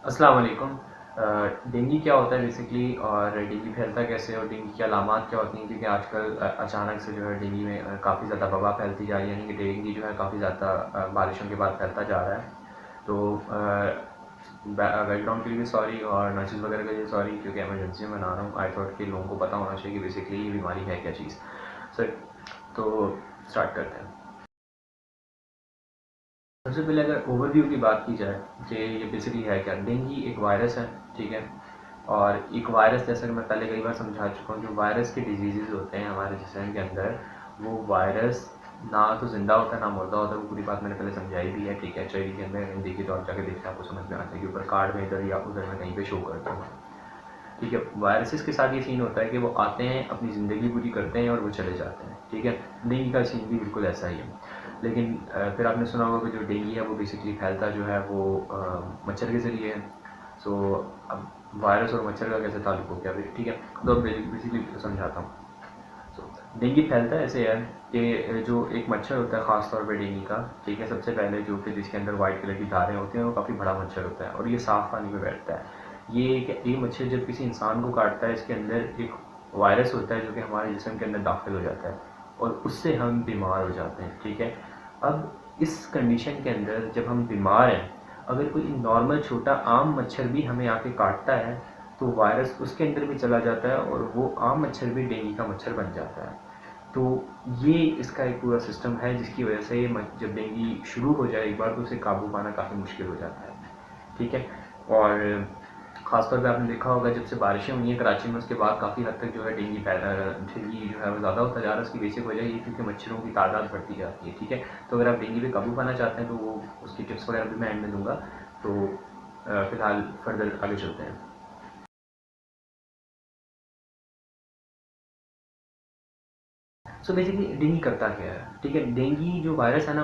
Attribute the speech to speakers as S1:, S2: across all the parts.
S1: अस्सलाम वालेकुम। डेंगू क्या होता है बेसिकली और डेंगू फैलता कैसे और डेंगू की अलामात क्या होती हैं, क्योंकि आजकल अचानक से जो है डेंगू में काफ़ी ज़्यादा वबा फैलती जा रही है, यानी कि डेंगू जो है काफ़ी ज़्यादा बारिशों के बाद फैलता जा रहा है। तो बैकग्राउंड के लिए भी सॉरी और नर्सेज वगैरह के लिए सॉरी, क्योंकि एमरजेंसी में बना रहा हूँ। आई थॉट कि लोगों को पता होना चाहिए कि बेसिकली ये बीमारी है क्या चीज़। सर, तो स्टार्ट करते हैं। सबसे पहले अगर ओवरव्यू की बात की जाए कि ये बेसिकली है क्या, डेंगू एक वायरस है, ठीक है। और एक वायरस, जैसा कि मैं पहले कई बार समझा चुका हूँ, जो वायरस के डिजीज़ होते हैं हमारे जिस्म के अंदर, वो वायरस ना तो ज़िंदा होता है ना मुर्दा होता है। वो पूरी बात मैंने पहले समझाई भी है, ठीक है। HIV के अंदर देखिए तो आप जाके देखते हैं, आपको समझ में आता है कि ऊपर कार्ड में इधर या उधर में कहीं पे शो करता है, ठीक है। वायरसेस के साथ ये सीन होता है कि वो आते हैं, अपनी ज़िंदगी पूरी करते हैं और वो चले जाते हैं, ठीक है। डेंगू का सीन भी बिल्कुल ऐसा ही है। लेकिन फिर आपने सुना होगा कि जो डेंगू है वो बेसिकली फैलता जो है वो मच्छर के ज़रिए है। सो अब वायरस और मच्छर का कैसे ताल्लुक हो गया, ठीक है। तो अब बेसिकली समझाता हूँ। सो डेंगू फैलता ऐसे है कि जो एक मच्छर होता है ख़ास तौर पे डेंगू का, ठीक है। सबसे पहले जो कि जिसके अंदर वाइट कलर की धारें होती हैं, वो काफ़ी बड़ा मच्छर होता है और ये साफ़ पानी में बैठता है। ये मच्छर जब किसी इंसान को काटता है, इसके अंदर एक वायरस होता है जो कि हमारे जिस्म के अंदर दाखिल हो जाता है और उससे हम बीमार हो जाते हैं, ठीक है। अब इस कंडीशन के अंदर जब हम बीमार हैं, अगर कोई नॉर्मल छोटा आम मच्छर भी हमें आके काटता है तो वायरस उसके अंदर भी चला जाता है और वो आम मच्छर भी डेंगू का मच्छर बन जाता है। तो ये इसका एक पूरा सिस्टम है, जिसकी वजह से जब डेंगू शुरू हो जाए एक बार, तो उसे काबू पाना काफ़ी मुश्किल हो जाता है, ठीक है। और ख़ासतौर पे आपने देखा होगा जब से बारिशें हुई हैं कराची में, उसके बाद काफ़ी हद तक जो है डेंगू जो है वो ज़्यादा होता जा रहा है। उसकी बेसिक वजह ये, क्योंकि मच्छरों की तादाद बढ़ती जाती है, ठीक है। तो अगर आप डेंगू पे काबू पाना चाहते हैं तो वो उसकी टिप्स वगैरह भी मैं एंड में दूँगा। तो फ़िलहाल फर्दर आगे चलते हैं। सो बेसिकली डेंगू करता क्या है, ठीक है। डेंगू जो वायरस है ना,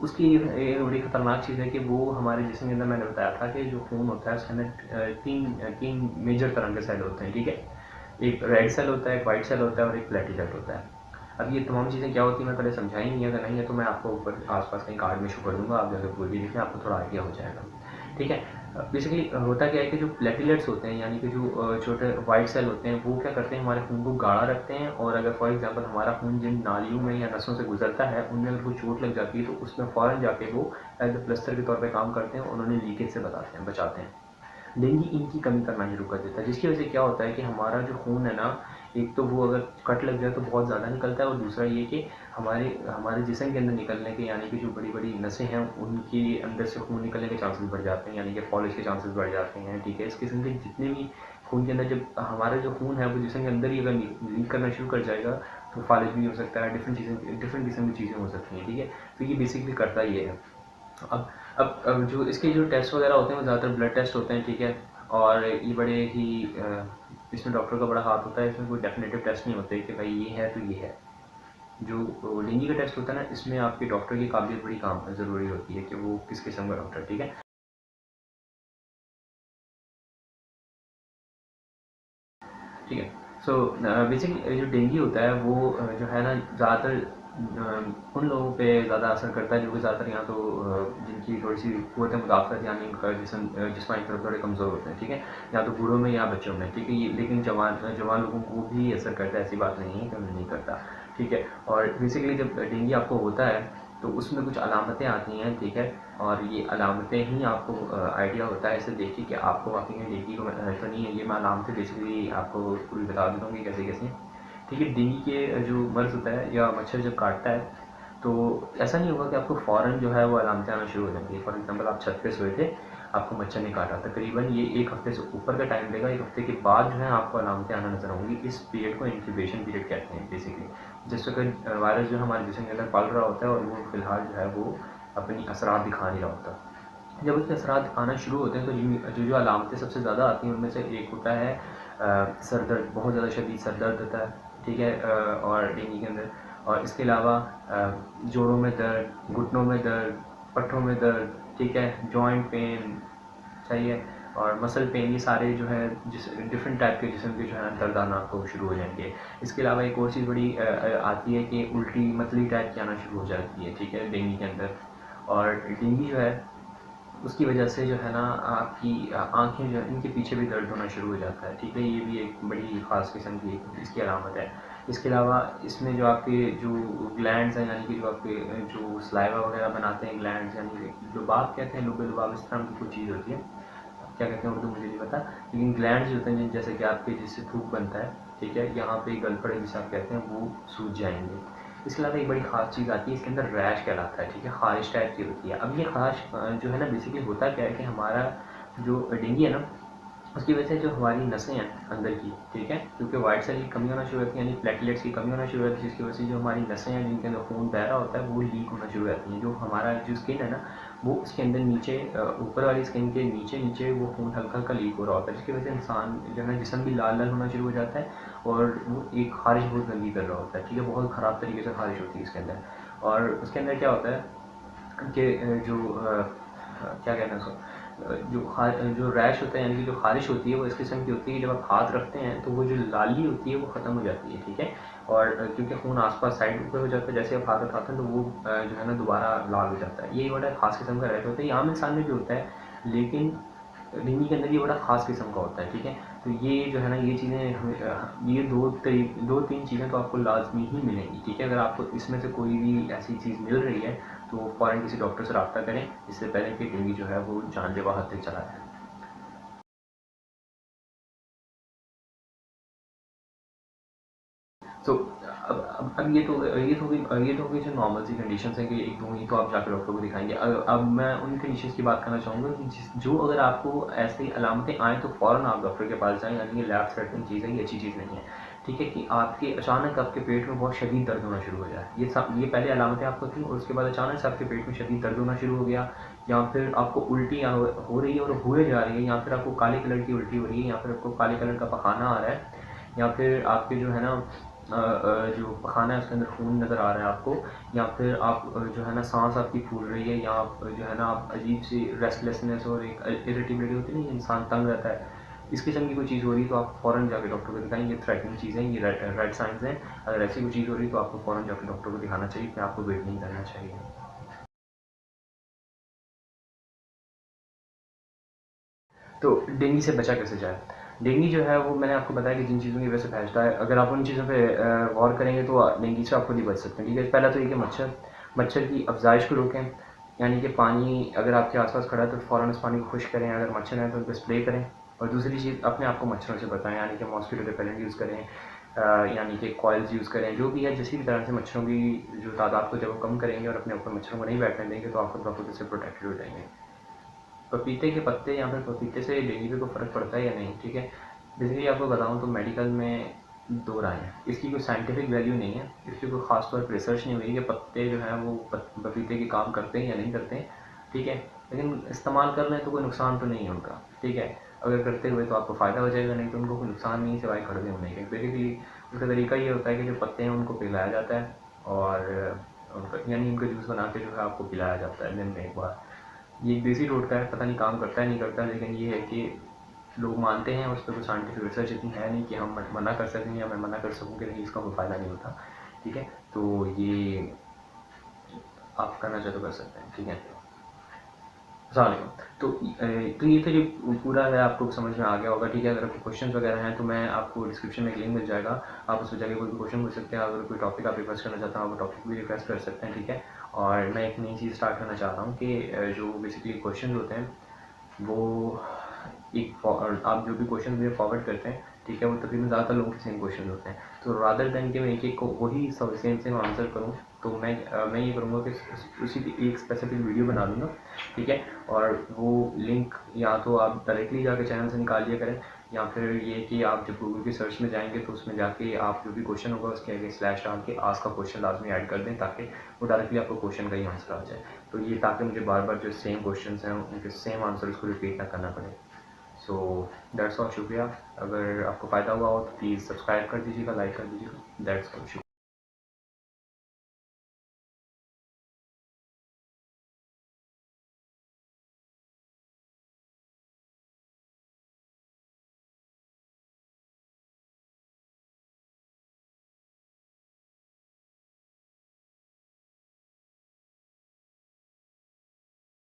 S1: उसकी एक बड़ी ख़तरनाक चीज़ है कि वो हमारे जिस्म के अंदर, मैंने बताया था कि जो खून होता है उसके अंदर तीन मेजर तरह के सेल होते हैं, ठीक है। एक रेड सेल होता है, एक वाइट सेल होता है और एक प्लेटलेट होता है। अब ये तमाम चीज़ें क्या होती हैं मैं पहले समझाई नहीं है, अगर नहीं है तो मैं आपको ऊपर आसपास कहीं कार्ड में शो कर दूंगा, आप जाकर कोई भी देखें, आपको थोड़ा आइडिया हो जाएगा, ठीक है। बेसिकली होता क्या है कि जो प्लेटलेट्स होते हैं, यानी कि जो छोटे वाइट सेल होते हैं, वो क्या करते हैं, हमारे खून को गाढ़ा रखते हैं। और अगर फॉर एग्जांपल हमारा खून जिन नालियों में या नसों से गुजरता है, उनमें अगर कोई चोट लग जाती है तो उसमें फ़ौरन जाके वो एज ए प्लस्तर के तौर पे काम करते हैं और उन्होंने लीकेज से बचाते हैं। डेंगू इनकी कमी करना शुरू कर देता है, जिसकी वजह से क्या होता है कि हमारा जो खून है ना, एक तो वो अगर कट लग जाए तो बहुत ज़्यादा निकलता है, और दूसरा ये कि हमारे हमारे जिस्म के अंदर निकलने के, यानी कि जो बड़ी बड़ी नसें हैं उनके अंदर से खून निकलने के चांसेस बढ़ जाते हैं, यानी कि फॉलिज के चांसेस बढ़ जाते हैं, ठीक है। इस किस्म के जितने भी खून के अंदर, जब हमारा जो खून है वो जिस्म के अंदर ही अगर लीक करना शुरू कर जाएगा तो फॉलिज भी हो सकता है, डिफरेंट किस्म की चीज़ें हो सकती हैं, ठीक है। तो ये बेसिकली करता ये है। अब अब जो इसके जो टेस्ट वगैरह होते हैं वो ज़्यादातर ब्लड टेस्ट होते हैं, ठीक है। और ये बड़े ही इसमें डॉक्टर का बड़ा हाथ होता है, इसमें कोई डेफिनेटिव टेस्ट नहीं होते कि भाई ये है तो ये है। जो डेंगू का टेस्ट होता है ना, इसमें आपके डॉक्टर की काबिलियत बड़ी काम ज़रूरी होती है कि वो किस किस्म का डॉक्टर, ठीक है। ठीक है। सो बेसिकली जो डेंगू होता है वो जो है ना, ज़्यादातर उन लोगों पे ज़्यादा असर करता है जो कि ज़्यादातर यहाँ तो जिनकी थोड़ी सी क़ुव्वत मुदाफ़त, यानी उनका जिस्मानी तरफ थोड़े कमज़ोर होते हैं, ठीक है। या तो बूढ़ों में या बच्चों में, ठीक है। ये लेकिन जवान जवान लोगों को भी असर करता है, ऐसी बात नहीं है कि उन्हें नहीं करता, ठीक है। और बेसिकली जब डेंगू आपको होता है तो उसमें कुछ अलामतें आती हैं, ठीक है। और ये अलामतें ही आपको आइडिया होता है, ऐसे देखिए कि आपको वाकई में डेंगू को तो नहीं है। ये मैं अलामतें बेसिकली आपको पूरी बता देता हूँ कि कैसे कैसे, ठीक है। डेंगू के जो मर्ज़ होता है या मच्छर जब काटता है तो ऐसा नहीं होगा कि आपको फ़ौरन जो है वो अलामतें आना शुरू हो जाएंगी। फॉर एग्जांपल आप छत पे सोए थे, आपको मच्छर ने काटा, तकरीबन ये 1 हफ़्ते से ऊपर का टाइम लेगा। 1 हफ़्ते के बाद जो है आपको अलामतें आना नज़र आएंगी। इस पीरियड को इंक्यूबेशन पीरियड कहते हैं बेसिकली। जिस वक्त वायरस जो हमारे जिस्म के अंदर पल रहा होता है और वो फ़िलहाल जो है वो अपनी असरात दिखा नहीं रहा होता। जब उसके असरात आना शुरू होते हैं तो जो जो अलामतें सबसे ज़्यादा आती हैं उनमें से एक होता है सर दर्द, बहुत ज़्यादा शदीद सर दर्द होता है, ठीक है। और डेंगू के अंदर, और इसके अलावा जोड़ों में दर्द, घुटनों में दर्द, पट्ठों में दर्द, ठीक है, जॉइंट पेन, सही है, और मसल पेन, ये सारे जो है जिस डिफरेंट टाइप के जिस्म के जो है दर्द आना आपको शुरू हो जाएंगे। इसके अलावा एक और चीज़ बड़ी आती है कि उल्टी मतली टाइप की आना शुरू हो जाती है, ठीक है, डेंगू के अंदर। और डेंगू जो है उसकी वजह से जो है ना आपकी आँखें जो है इनके पीछे भी दर्द होना शुरू हो जाता है, ठीक है। ये भी एक बड़ी ख़ास किस्म की इसकी अलामत है। इसके अलावा इसमें जो आपके जो ग्लैंड्स हैं, यानी कि जो आपके जो सलाइवा वगैरह बनाते हैं ग्लैंड्स, यानी कि लुबाब कहते हैं, लुबे लुबाब इस तरह की कोई चीज़ होती है, क्या कहते हैं उर्दू मुझे नहीं पता, लेकिन ग्लैंड्स होते हैं जैसे कि आपके जिससे थूक बनता है, ठीक है, यहाँ पे गलफड़े जिसे आप कहते हैं वो सूज जाएंगे। इसके अलावा एक बड़ी ख़ास चीज़ आती है, इसके अंदर रैश कहलाता है, ठीक है, ख़ारिश टाइप की होती है। अब ये ख़ारिश जो है ना बेसिकली होता क्या है कि हमारा जो डेंगू है ना, उसकी वजह से जो हमारी नसें हैं अंदर की, ठीक है, क्योंकि वाइट सेल की कमी होना शुरू होती है, यानी प्लेटलेट्स की कमी होना शुरू होती है, जिसकी वजह से जो हमारी नसें हैं जिनके अंदर खून बह रहा होता है वो लीक होना शुरू हो जाती हैं। जो हमारा जो स्किन है ना वो उसके अंदर नीचे ऊपर वाली स्किन के नीचे नीचे वो खून हल्का हल्का लीक हो रहा होता है, जिसकी वजह से इंसान जो है ना जिस्म भी लाल लाल होना शुरू हो जाता है और वो एक खारिश बहुत गंदी कर रहा होता है, ठीक है, बहुत ख़राब तरीके से खारिश होती है इसके अंदर। और उसके अंदर क्या होता है कि जो क्या कहते हैं उसको, जो रैश होता है, यानी कि जो खारिश होती है वो इस किस्म की होती है कि जब आप हाथ रखते हैं तो वो जो लाली होती है वो ख़त्म हो जाती है, ठीक है। और क्योंकि खून आसपास साइड ऊपर हो जाता है, जैसे आप हाथ उठाते हैं तो वो जो है ना दोबारा लाल हो जाता है। यही बड़ा खास किस्म का रैश होता है, ये आम इंसान में भी होता है, लेकिन डेंगू के अंदर ये बड़ा ख़ास किस्म का होता है, ठीक है। तो ये जो है ना ये चीज़ें हमें ये दो तीन चीज़ें तो आपको लाजमी ही मिलेंगी, ठीक है। अगर आपको इसमें से कोई भी ऐसी चीज़ मिल रही है तो फ़ौरन किसी डॉक्टर से रब्ता करें, इससे पहले कि डेंगू जो है वो जानलेवा हद तक चला जाए। तो अब ये तो होगी जो नॉर्मल सी कंडीशंस हैं कि एक दो ही तो आप जाकर डॉक्टर को दिखाएंगे। अब मैं उन कंडीशंस की बात करना चाहूँगा कि जो अगर आपको ऐसी अलामतें आएँ तो फ़ौरन आप डॉक्टर के पास जाएँ, यानी ये लैब थ्रेटनिंग चीज़ है, ये अच्छी चीज़ नहीं है, ठीक है। कि आपके अचानक आपके पेट में बहुत शदीद दर्द होना शुरू हो जाए, ये पहले अलामतें आपको थी और उसके बाद अचानक से आपके पेट में शदीद दर्द होना शुरू हो गया, या फिर आपको उल्टी हो रही है और हुए जा रही है, या फिर आपको काले कलर की उल्टी हो रही है, या फिर आपको काले कलर का पखाना आ रहा है, या फिर आपके जो है ना जो पखाना है उसके अंदर खून नज़र आ रहा है आपको, या फिर आप जो है ना सांस आपकी फूल रही है, या आप जो है ना आप अजीब सी रेस्टलेसनेस और एक इरिटेबिलिटी होती है ना, इंसान तंग रहता है, इस किस्म की कोई चीज़ हो रही है तो आप फ़ौरन जाकर डॉक्टर को दिखाएं। ये थ्रेटनिंग चीज़ें, ये रेड साइंस हैं। अगर ऐसी कोई चीज़ हो रही है तो आपको फ़ौरन जाकर डॉक्टर को दिखाना चाहिए, कि आपको वेट नहीं करना चाहिए। तो डेंगू से बचा कैसे जाए? डेंगू जो है वो मैंने आपको बताया कि जिन चीज़ों की वजह से फैलता है, अगर आप उन चीज़ों पे गौर करेंगे तो डेंगू से आप खुद ही बच सकते हैं, ठीक है। पहला तो ये कि मच्छर की अफजाइश को रोकें, यानी कि पानी अगर आपके आसपास खड़ा है तो फ़ौरन उस पानी को खुश करें, अगर मच्छर हैं तो उन पर स्प्रे करें। और दूसरी चीज़, अपने आप को मच्छरों से बचाएं, यानी कि मॉस्किटो रिपेलेंट यूज़ करें, यानी कि कॉइल्स यूज़ करें, जो भी है जिस भी तरह से मच्छरों की जो तादाद को जब आप कम करेंगे और अपने ऊपर मच्छरों को नहीं बैठने देंगे तो आप खुद से प्रोटेक्टेड हो जाएंगे। पपीते के पत्ते या फिर पपीते से डेंगू को फ़र्क पड़ता है या नहीं, ठीक है। बेसिकली आपको बताऊँ तो मेडिकल में दो राय हैं, इसकी कोई साइंटिफिक वैल्यू नहीं है, इसकी कोई ख़ास तौर पर रिसर्च नहीं हुई कि पत्ते जो हैं वो पपीते के काम करते हैं या नहीं करते हैं, ठीक है। लेकिन इस्तेमाल कर लें तो कोई नुकसान तो नहीं है उनका, ठीक है। अगर करते हुए तो आपको फ़ायदा हो जाएगा, नहीं तो उनको कोई नुकसान नहीं सिवाय खड़े होने के। बेसिकली उसका तरीका ये होता है कि जो पत्ते हैं उनको पिलाया जाता है, और उनका यानी उनका जूस बना के जो है आपको पिलाया जाता है दिन में एक बार। ये एक देसी टोटका है, पता नहीं काम करता है नहीं करता, लेकिन ये है कि लोग मानते हैं, उस पर कोई साइंटिफिक रिसर्च इतनी है नहीं कि हम मना कर सकें या मैं मना कर सकूं कि नहीं इसका कोई फ़ायदा नहीं होता, ठीक है। तो ये आप करना चाहे तो कर सकते हैं, ठीक है। अस्सलाम। तो ये तो जो पूरा है आपको समझ में आ गया होगा, ठीक है। अगर आपको क्वेश्चन वगैरह हैं तो मैं आपको डिस्क्रिप्शन में एक लिंक मिल जाएगा, आप उस पर जाकर कोई भी क्वेश्चन पूछ सकते हैं। अगर कोई टॉपिक आप रिक्वेस्ट करना चाहते हैं आप वो टॉपिक भी रिक्वेस्ट कर सकते हैं, ठीक है। और मैं एक नई चीज़ स्टार्ट करना चाहता हूँ कि जो बेसिकली क्वेश्चन होते हैं वो आप जो भी क्वेश्चन मुझे फॉरवर्ड करते हैं, ठीक है, वो तकरीबन ज़्यादातर लोगों के सेम क्वेश्चन होते हैं। तो रादर दैन कि मैं एक को वही सब सेम आंसर करूँ, तो मैं ये करूँगा कि उसी की एक स्पेसिफिक वीडियो बना लूँगा, ठीक है। और वो लिंक या तो आप डायरेक्टली जाके चैनल से निकाल लिया करें, या फिर ये कि आप जब गूगल की सर्च में जाएंगे तो उसमें जाके आप जो भी क्वेश्चन होगा उसके आगे स्लैश डाल के आस्क का क्वेश्चन लाजमी ऐड कर दें, ताकि वो डायरेक्टली आपको क्वेश्चन का ही आंसर आ जाए। तो ये ताकि मुझे बार बार जो सेम क्वेश्चन हैं उनके सेम आंसर उसको रिपीट ना करना पड़े। सो दैट्स ऑल, शुक्रिया। अगर आपको फ़ायदा हुआ हो तो प्लीज़ सब्सक्राइब कर दीजिएगा, लाइक कर दीजिएगा। दैट्स ऑल, शुक्रिया।